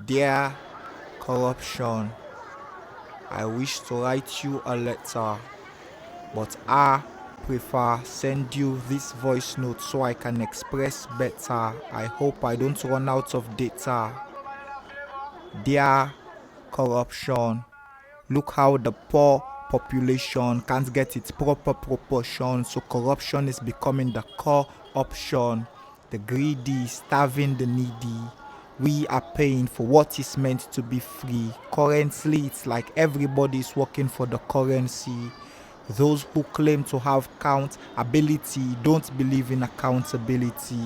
Dear corruption, I wish to write you a letter, but I prefer send you this voice note so I can express better. I hope I don't run out of data. Dear corruption, look how the poor population can't get its proper proportion, so corruption is becoming the core option. The greedy starving the needy. We are paying for what is meant to be free. Currently, it's like everybody is working for the currency. Those who claim to have accountability don't believe in accountability.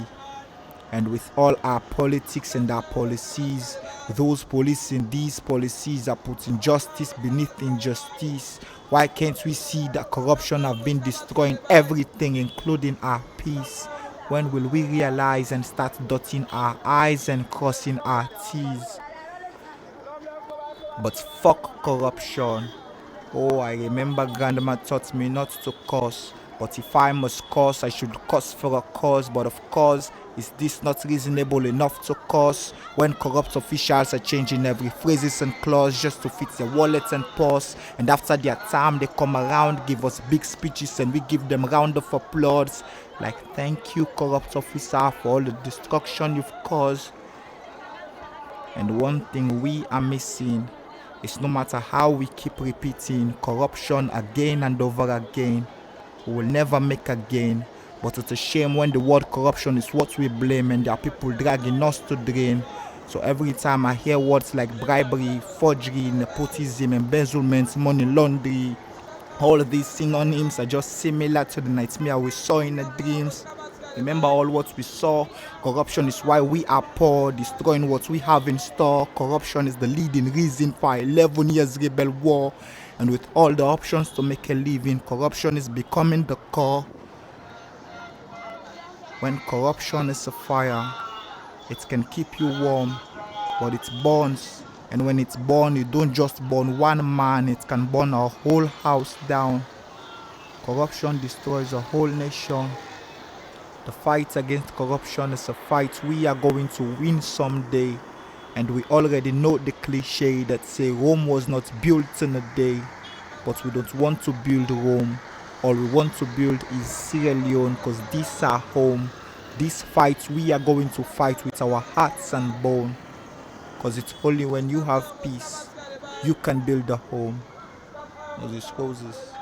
And with all our politics and our policies, those policing these policies are putting justice beneath injustice. Why can't we see that corruption have been destroying everything, including our peace? When will we realize and start dotting our I's and crossing our T's? But fuck corruption. Oh, I remember grandma taught me not to curse. But if I must curse, I should curse for a cause. But of course, is this not reasonable enough to curse? When corrupt officials are changing every phrases and clause just to fit their wallets and purse. And after their time, they come around, give us big speeches, and we give them round of applause. Like, thank you, corrupt officer, for all the destruction you've caused. And one thing we are missing is no matter how we keep repeating corruption again and over again, we will never make a gain. But it's a shame when the word corruption is what we blame and there are people dragging us to drain. So every time I hear words like bribery, forgery, nepotism, embezzlement, money laundering, all of these synonyms are just similar to the nightmare we saw in the dreams. Remember all what we saw. Corruption is why we are poor, destroying what we have in store. Corruption is the leading reason for 11 years rebel war. And with all the options to make a living, corruption is becoming the core. When corruption is a fire, it can keep you warm, but it burns. And when it's born, you don't just burn one man, it can burn a whole house down. Corruption destroys a whole nation. The fight against corruption is a fight we are going to win someday. And we already know the cliche that say Rome was not built in a day. But we don't want to build Rome. All we want to build is Sierra Leone, because this is our home. This fight we are going to fight with our hearts and bone. Because it's only when you have peace you can build a home. Mozis, Rozis.